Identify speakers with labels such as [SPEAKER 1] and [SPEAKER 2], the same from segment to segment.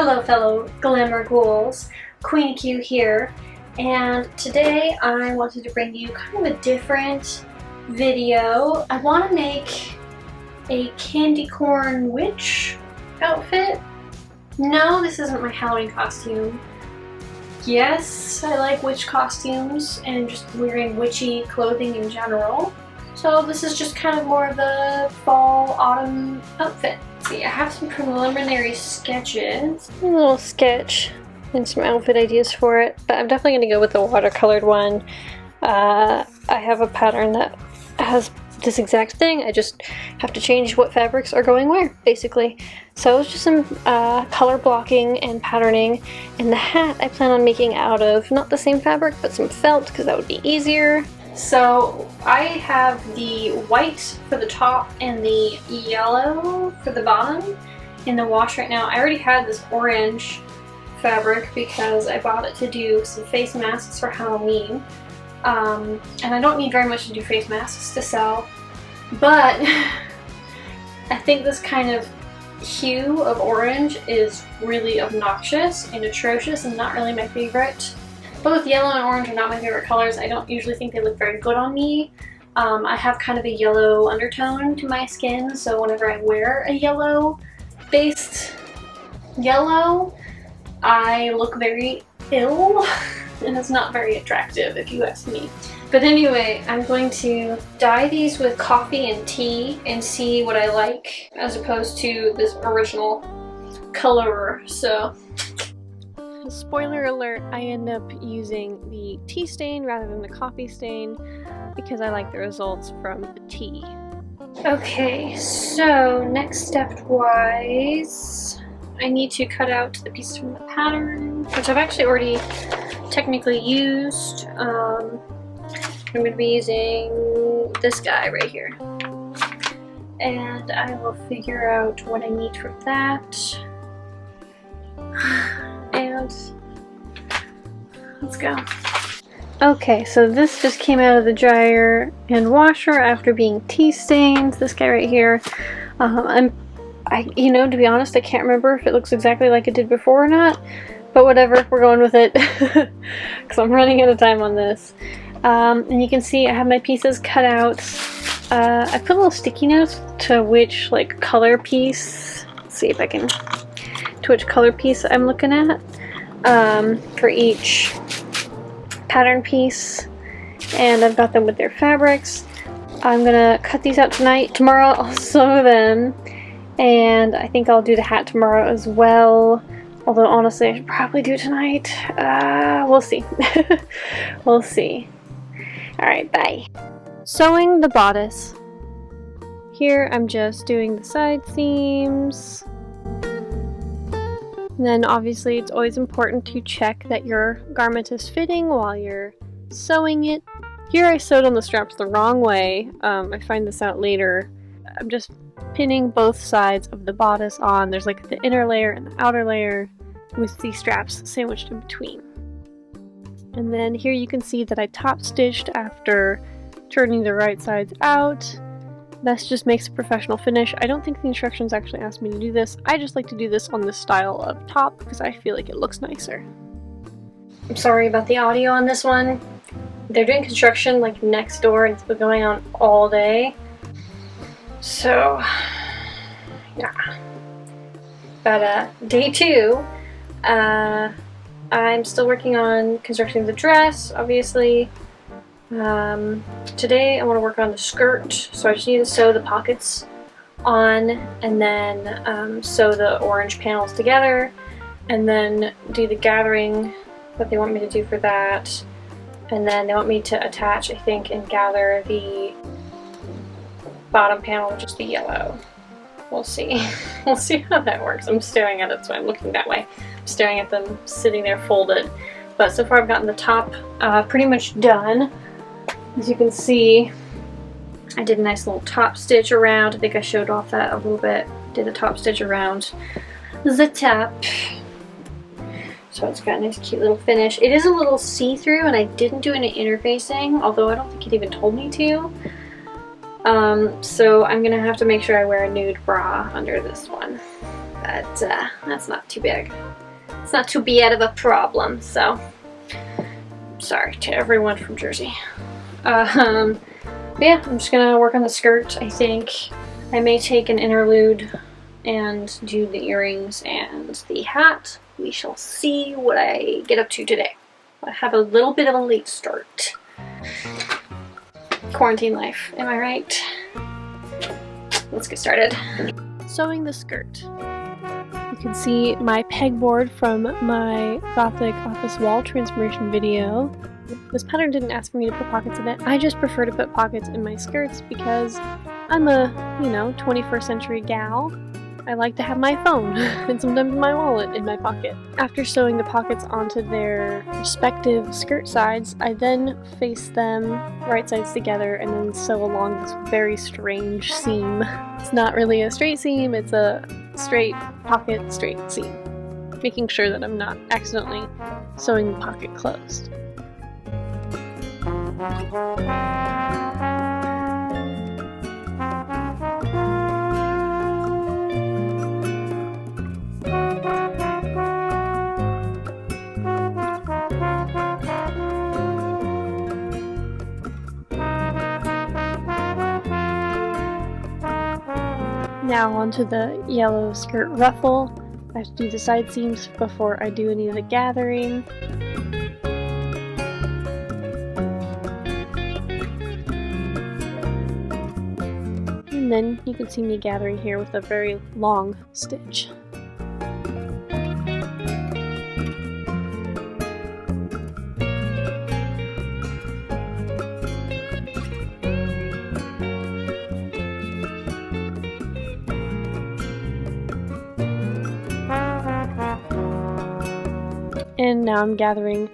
[SPEAKER 1] Hello fellow glamour ghouls, Queenie Q here, and today I wanted to bring you kind of a different video. I want to make a candy corn witch outfit. No, this isn't my Halloween costume. Yes, I like witch costumes and just wearing witchy clothing in general. So this is just kind of more of a fall, autumn outfit. See, I have some preliminary sketches. A little sketch and some outfit ideas for it, but I'm definitely going to go with the watercolored one. I have a pattern that has this exact thing. I just have to change what fabrics are going where, basically. So it's just some color blocking and patterning. And the hat I plan on making out of not the same fabric, but some felt, because that would be easier. So I have the white for the top and the yellow for the bottom in the wash right now. I already had this orange fabric because I bought it to do some face masks for Halloween. And I don't need very much to do face masks to sell, but I think this kind of hue of orange is really obnoxious and atrocious and not really my favorite. Both yellow and orange are not my favorite colors. I don't usually think they look very good on me. I have kind of a yellow undertone to my skin, so whenever I wear a yellow-based yellow, I look very ill, and it's not very attractive if you ask me. But anyway, I'm going to dye these with coffee and tea and see what I like, as opposed to this original color, so. Spoiler alert, I end up using the tea stain rather than the coffee stain because I like the results from the tea. Okay, so next step wise, I need to cut out the pieces from the pattern, which I've actually already technically used. I'm going to be using this guy right here. And I will figure out what I need for that. And let's go. Okay, so this just came out of the dryer and washer after being tea stained. This guy right here. You know, to be honest, I can't remember if it looks exactly like it did before or not. But whatever, we're going with it because I'm running out of time on this. And you can see I have my pieces cut out. I put little sticky notes to which like color piece. Let's see if I can. To which color piece I'm looking at for each pattern piece, and I've got them with their fabrics. I'm gonna cut these out tonight. Tomorrow I'll sew them, and I think I'll do the hat tomorrow as well, although honestly I should probably do it tonight. We'll see. We'll see. Alright, bye. Sewing the bodice. Here I'm just doing the side seams. And then obviously it's always important to check that your garment is fitting while you're sewing it. Here I sewed on the straps the wrong way. I find this out later. I'm just pinning both sides of the bodice on. There's like the inner layer and the outer layer with the straps sandwiched in between. And then here you can see that I top stitched after turning the right sides out. This just makes a professional finish. I don't think the instructions actually asked me to do this. I just like to do this on this style of top because I feel like it looks nicer. I'm sorry about the audio on this one. They're doing construction like next door and it's been going on all day. So, yeah. But day 2, I'm still working on constructing the dress, obviously. Today I want to work on the skirt, so I just need to sew the pockets on and then sew the orange panels together and then do the gathering that they want me to do for that, and then they want me to attach, I think, and gather the bottom panel, which is the yellow. We'll see. We'll see how that works. I'm staring at it, so I'm looking that way. I'm staring at them sitting there folded, but so far I've gotten the top pretty much done. As you can see, I did a nice little top stitch around. I think I showed off that a little bit. Did a top stitch around the top. So it's got a nice cute little finish. It is a little see-through and I didn't do any interfacing, although I don't think it even told me to. So I'm gonna have to make sure I wear a nude bra under this one. but that's not too big. It's not too bad of a problem, so sorry to everyone from Jersey. Yeah, I'm just gonna work on the skirt. I think I may take an interlude and do the earrings and the hat. We shall see what I get up to today. I have a little bit of a late start. Quarantine life, am I right? Let's get started. Sewing the skirt. You can see my pegboard from my Gothic office wall transformation video. This pattern didn't ask for me to put pockets in it. I just prefer to put pockets in my skirts because I'm a, 21st century gal. I like to have my phone and sometimes my wallet in my pocket. After sewing the pockets onto their respective skirt sides, I then face them right sides together and then sew along this very strange seam. It's not really a straight seam, it's a straight pocket, straight seam. Making sure that I'm not accidentally sewing the pocket closed. Now onto the yellow skirt ruffle. I have to do the side seams before I do any of the gathering. And then you can see me gathering here with a very long stitch. And now I'm gathering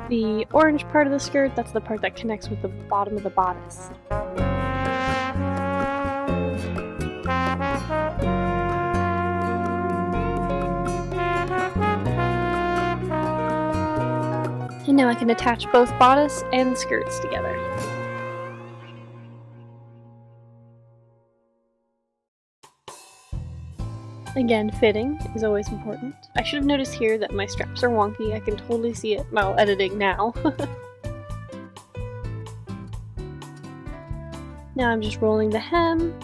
[SPEAKER 1] the orange part of the skirt. That's the part that connects with the bottom of the bodice. And now I can attach both bodice and skirts together. Again, fitting is always important. I should have noticed here that my straps are wonky. I can totally see it while editing now. Now I'm just rolling the hem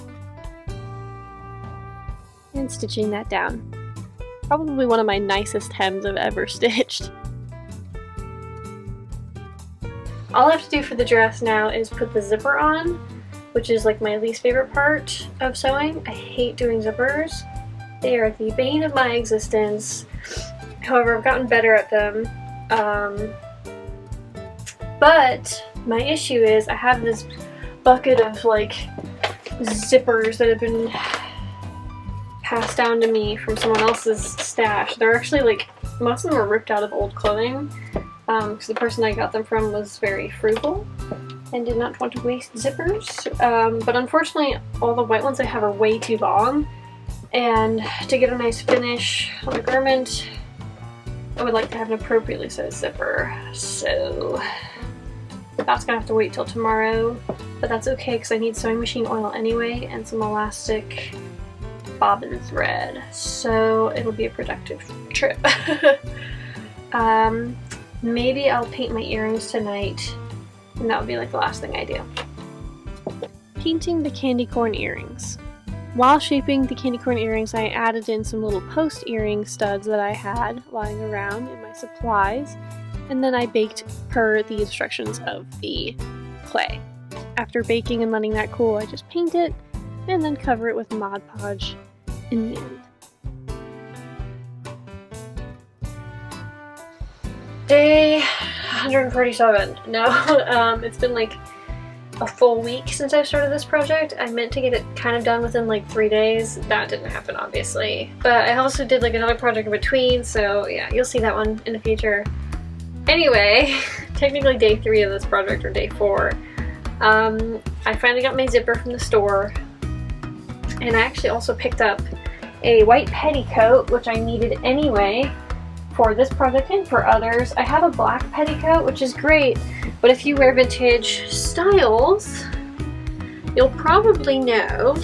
[SPEAKER 1] and stitching that down. Probably one of my nicest hems I've ever stitched. All I have to do for the dress now is put the zipper on, which is like my least favorite part of sewing. I hate doing zippers. They are the bane of my existence. However, I've gotten better at them. But my issue is I have this bucket of like zippers that have been passed down to me from someone else's stash. They're actually like, most of them are ripped out of old clothing because the person I got them from was very frugal and did not want to waste zippers. But unfortunately, all the white ones I have are way too long. And to get a nice finish on the garment, I would like to have an appropriately sized zipper. So that's gonna have to wait till tomorrow, but that's okay because I need sewing machine oil anyway and some elastic bobbin thread. So it'll be a productive trip. Maybe I'll paint my earrings tonight, and that would be like the last thing I do. Painting the candy corn earrings. While shaping the candy corn earrings, I added in some little post earring studs that I had lying around in my supplies, and then I baked per the instructions of the clay. After baking and letting that cool, I just paint it and then cover it with Mod Podge in the end. Day 147. No, it's been like a full week since I started this project. I meant to get it kind of done within like 3 days. That didn't happen, obviously. But I also did like another project in between, so yeah, you'll see that one in the future. Anyway, technically day 3 of this project, or day 4. I finally got my zipper from the store, and I actually also picked up a white petticoat, which I needed anyway for this project and for others. I have a black petticoat, which is great, but if you wear vintage styles, you'll probably know,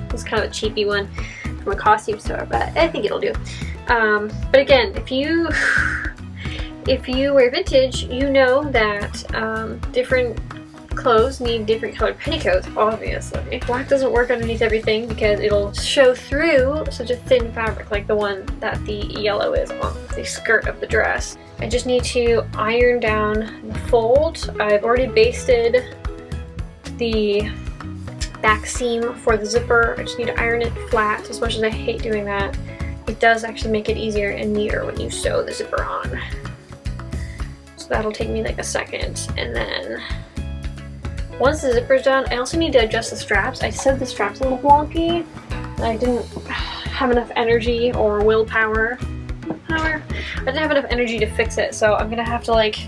[SPEAKER 1] this is kind of a cheapy one, from a costume store, but I think it'll do. But again, if you wear vintage, you know that different clothes need different colored petticoats, obviously. Black doesn't work underneath everything because it'll show through such a thin fabric like the one that the yellow is on the skirt of the dress. I just need to iron down the fold. I've already basted the back seam for the zipper. I just need to iron it flat. As much as I hate doing that, it does actually make it easier and neater when you sew the zipper on. So that'll take me like a second, and then once the zipper's done, I also need to adjust the straps. I said the straps a little wonky. I didn't have enough energy or willpower. I didn't have enough energy to fix it, so I'm gonna have to like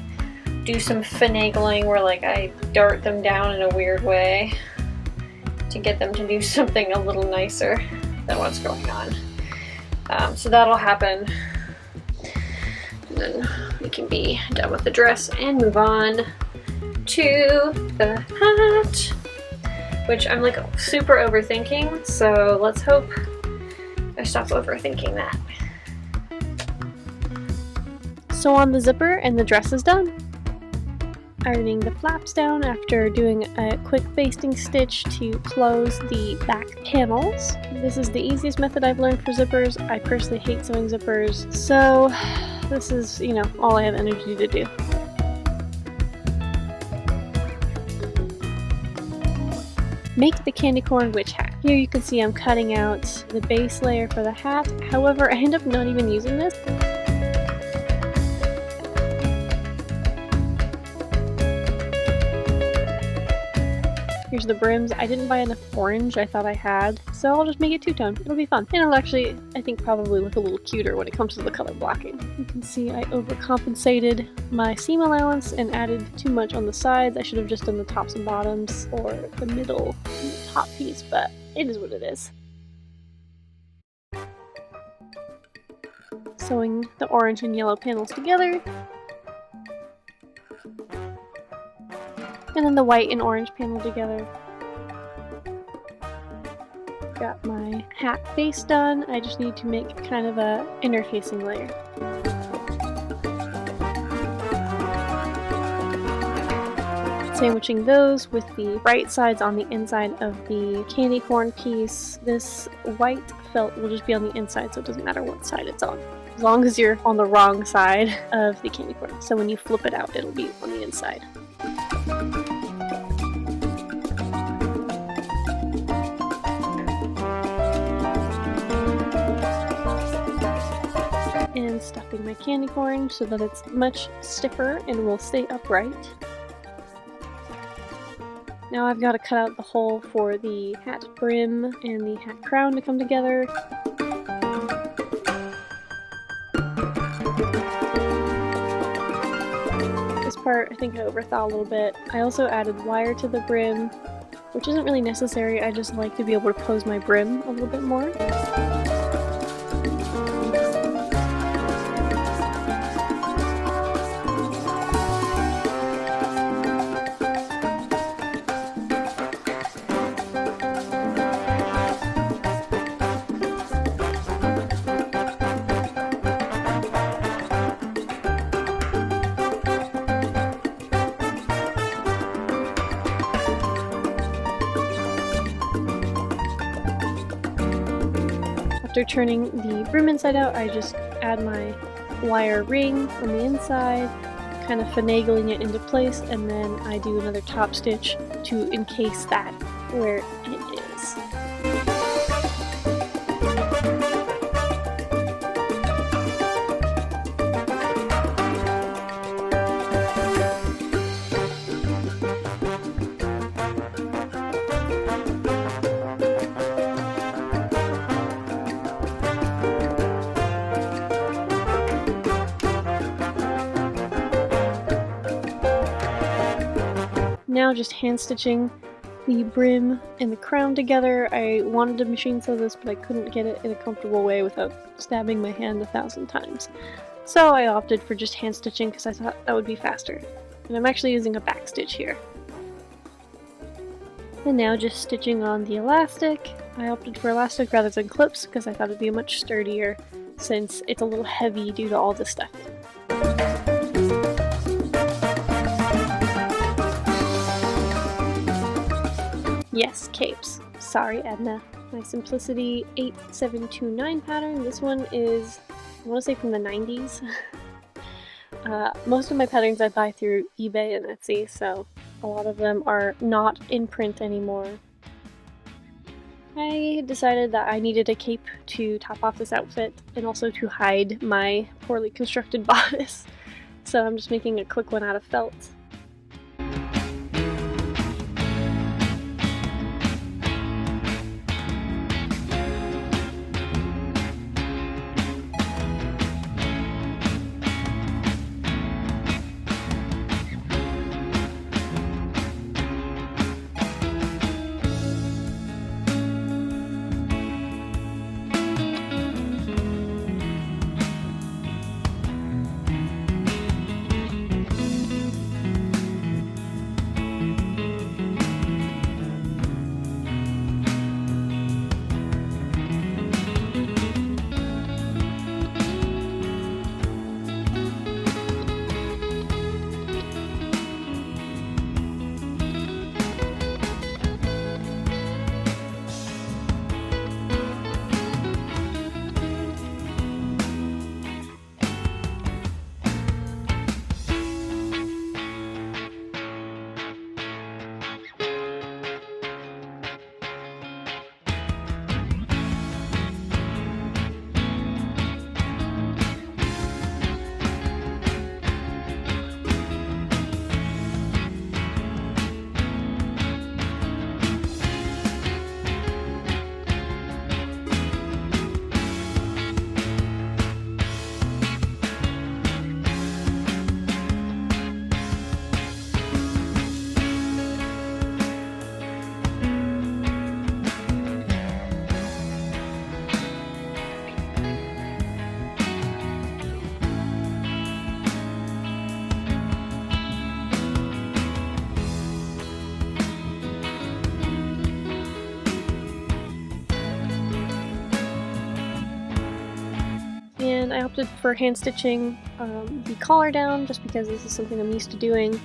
[SPEAKER 1] do some finagling where like I dart them down in a weird way to get them to do something a little nicer than what's going on. So that'll happen. And then we can be done with the dress and move on to the hat, which I'm like super overthinking, so let's hope I stop overthinking that. So on the zipper and the dress is done. Ironing the flaps down after doing a quick basting stitch to close the back panels. This is the easiest method I've learned for zippers. I personally hate sewing zippers, so this is, you know, all I have energy to do. Make the candy corn witch hat. Here you can see I'm cutting out the base layer for the hat. However, I end up not even using this. Here's the brims. I didn't buy enough orange I thought I had, so I'll just make it two-tone. It'll be fun. And it'll actually, I think, probably look a little cuter when it comes to the color blocking. You can see I overcompensated my seam allowance and added too much on the sides. I should have just done the tops and bottoms or the middle and the top piece, but it is what it is. Sewing the orange and yellow panels together. And then the white and orange panel together. Got my hat base done. I just need to make kind of a interfacing layer. Sandwiching those with the right sides on the inside of the candy corn piece. This white felt will just be on the inside, so it doesn't matter what side it's on, as long as you're on the wrong side of the candy corn. So when you flip it out, it'll be on the inside. And stuffing my candy corn so that it's much stiffer and will stay upright. Now I've got to cut out the hole for the hat brim and the hat crown to come together. This part I think I overthought a little bit. I also added wire to the brim, which isn't really necessary. I just like to be able to pose my brim a little bit more. After turning the brim inside out, I just add my wire ring on the inside, kind of finagling it into place, and then I do another top stitch to encase that where it is. Now just hand stitching the brim and the crown together. I wanted to machine sew this, but I couldn't get it in a comfortable way without stabbing my hand 1,000 times. So I opted for just hand stitching because I thought that would be faster. And I'm actually using a back stitch here.
[SPEAKER 2] And now just stitching on the elastic. I opted for elastic rather than clips because I thought it'd be much sturdier since it's a little heavy due to all this stuff. Yes, capes. Sorry, Edna. My Simplicity 8729 pattern. This one is, I want to say, from the 90s. Most of my patterns I buy through eBay and Etsy, so a lot of them are not in print anymore. I decided that I needed a cape to top off this outfit and also to hide my poorly constructed bodice, so I'm just making a quick one out of felt. And I opted for hand stitching the collar down just because this is something I'm used to doing.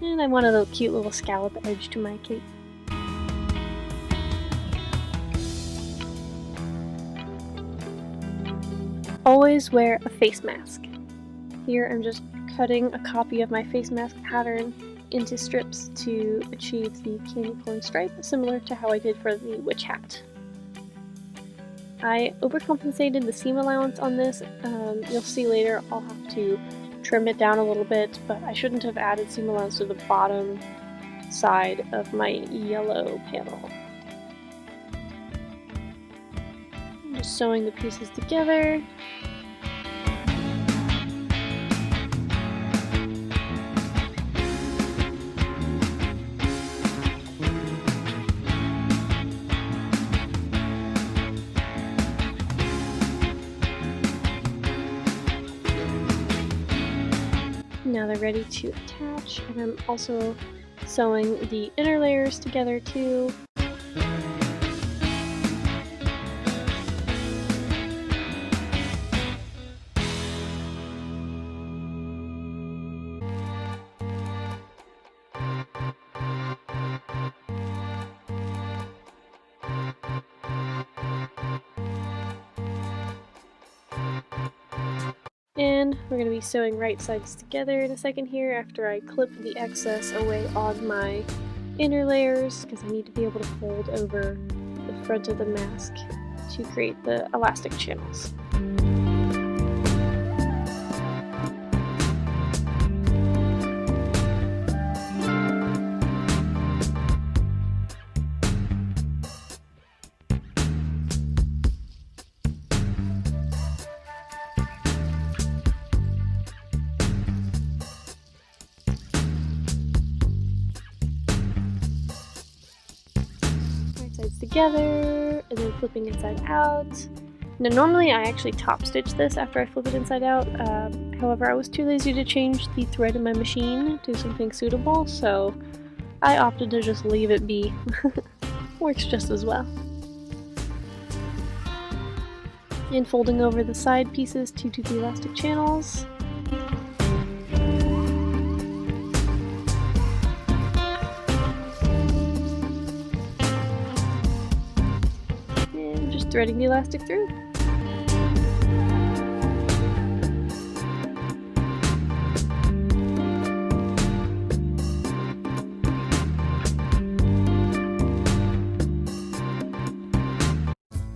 [SPEAKER 2] And I wanted a cute little scallop edge to my cape. Always wear a face mask. Here I'm just cutting a copy of my face mask pattern into strips to achieve the candy corn stripe, similar to how I did for the witch hat. I overcompensated the seam allowance on this. You'll see later I'll have to trim it down a little bit, but I shouldn't have added seam allowance to the bottom side of my yellow panel. I'm just sewing the pieces together. Now they're ready to attach, and I'm also sewing the inner layers together too. And we're going to be sewing right sides together in a second here after I clip the excess away on my inner layers, because I need to be able to fold over the front of the mask to create the elastic channels. Together and then flipping inside out. Now normally I actually top stitch this after I flip it inside out, however I was too lazy to change the thread in my machine to something suitable, so I opted to just leave it be. Works just as well. And folding over the side pieces to the elastic channels. And just threading the elastic through.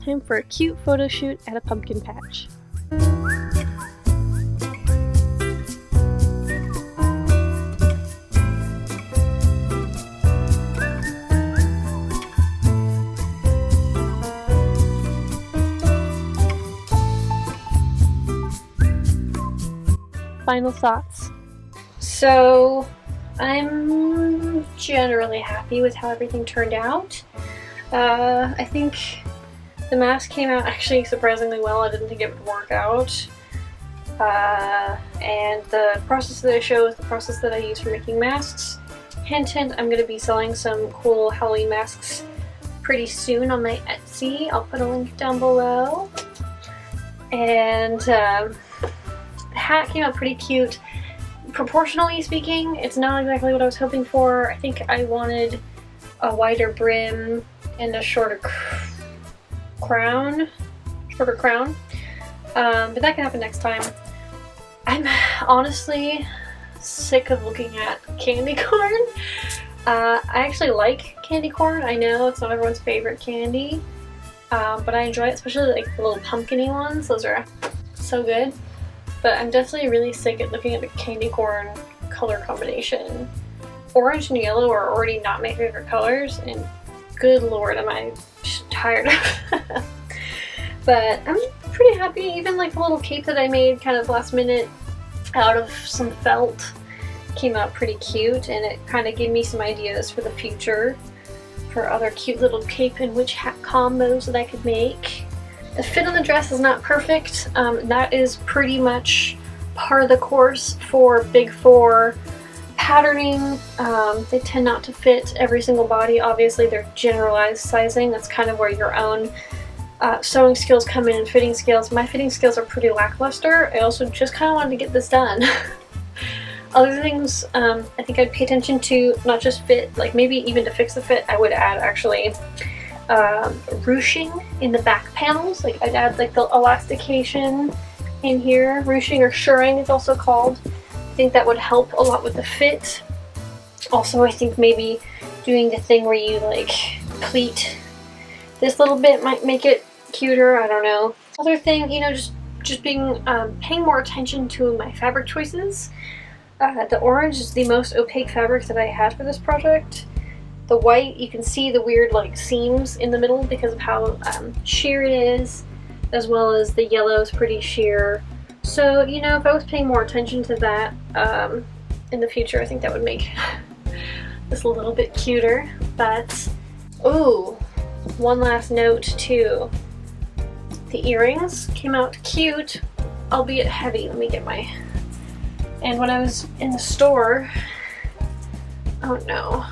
[SPEAKER 2] Time for a cute photo shoot at a pumpkin patch. Final thoughts.
[SPEAKER 1] So I'm generally happy with how everything turned out. I think the mask came out actually surprisingly well. I didn't think it would work out. And the process that I show is the process that I use for making masks. Hint hint, I'm going to be selling some cool Halloween masks pretty soon on my Etsy. I'll put a link down below. And the hat came out pretty cute. Proportionally speaking, it's not exactly what I was hoping for. I think I wanted a wider brim and a shorter crown. But that can happen next time. I'm honestly sick of looking at candy corn. I actually like candy corn. I know it's not everyone's favorite candy, but I enjoy it, especially like the little pumpkin-y ones. Those are so good. But I'm definitely really sick at looking at the candy corn color combination. Orange and yellow are already not my favorite colors, and good lord am I tired of But I'm pretty happy. Even like the little cape that I made kind of last minute out of some felt came out pretty cute, and it kind of gave me some ideas for the future for other cute little cape and witch hat combos that I could make. The fit on the dress is not perfect. That is pretty much part of the course for Big 4 patterning. They tend not to fit every single body. Obviously they're generalized sizing. That's kind of where your own sewing skills come in and fitting skills. My fitting skills are pretty lackluster. I also just kind of wanted to get this done. Other things I think I'd pay attention to, not just fit, like maybe even to fix the fit, I would add actually ruching in the back panels. Like I'd add like the elastication in here. Ruching or shirring is also called. I think that would help a lot with the fit. Also, I think maybe doing the thing where you like pleat this little bit might make it cuter. I don't know. Other thing, you know, just being paying more attention to my fabric choices. The orange is the most opaque fabric that I had for this project. The white, you can see the weird like seams in the middle because of how sheer it is, as well as the yellow is pretty sheer. So, you know, if I was paying more attention to that in the future, I think that would make this a little bit cuter. But, ooh, one last note too. The earrings came out cute, albeit heavy. Let me get my... And when I was in the store, oh no,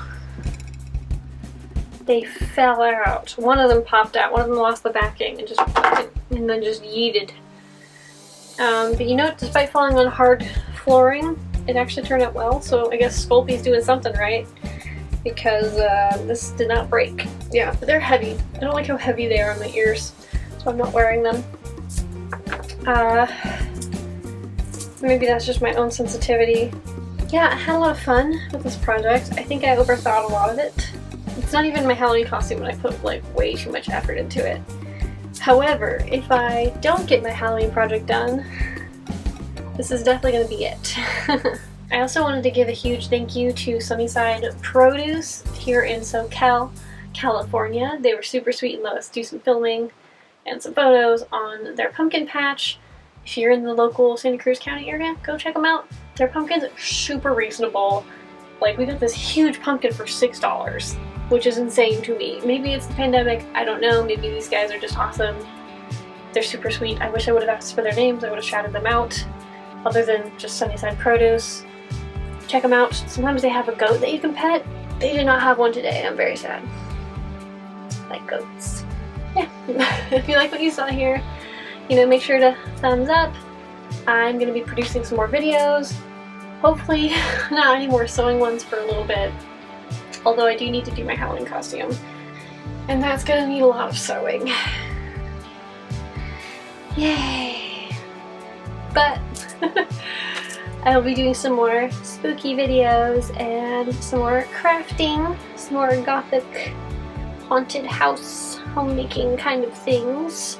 [SPEAKER 1] they fell out. One of them popped out. One of them lost the backing and then just yeeted. But you know, despite falling on hard flooring, it actually turned out well. So I guess Sculpey's doing something right, because this did not break. Yeah, but they're heavy. I don't like how heavy they are on my ears, so I'm not wearing them. Maybe that's just my own sensitivity. Yeah, I had a lot of fun with this project. I think I overthought a lot of it. It's not even my Halloween costume, and I put like way too much effort into it. However, if I don't get my Halloween project done, this is definitely going to be it. I also wanted to give a huge thank you to Sunnyside Produce here in SoCal, California. They were super sweet and let us do some filming and some photos on their pumpkin patch. If you're in the local Santa Cruz County area, go check them out. Their pumpkins are super reasonable. Like, we got this huge pumpkin for $6, which is insane to me. Maybe it's the pandemic, I don't know. Maybe these guys are just awesome. They're super sweet. I wish I would have asked for their names. I would have shouted them out, other than just Sunnyside Produce. Check them out. Sometimes they have a goat that you can pet. They did not have one today. I'm very sad. I like goats. Yeah. If you like what you saw here, you know, make sure to thumbs up. I'm going to be producing some more videos. Hopefully not any more sewing ones for a little bit. Although I do need to do my Halloween costume. And that's going to need a lot of sewing. Yay! But I will be doing some more spooky videos and some more crafting, some more gothic haunted house homemaking kind of things.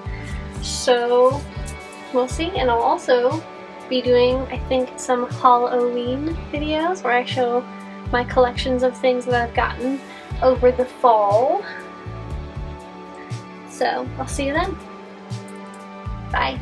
[SPEAKER 1] So we'll see, and I'll also be doing, I think, some Halloween videos where I show my collections of things that I've gotten over the fall. So I'll see you then. Bye.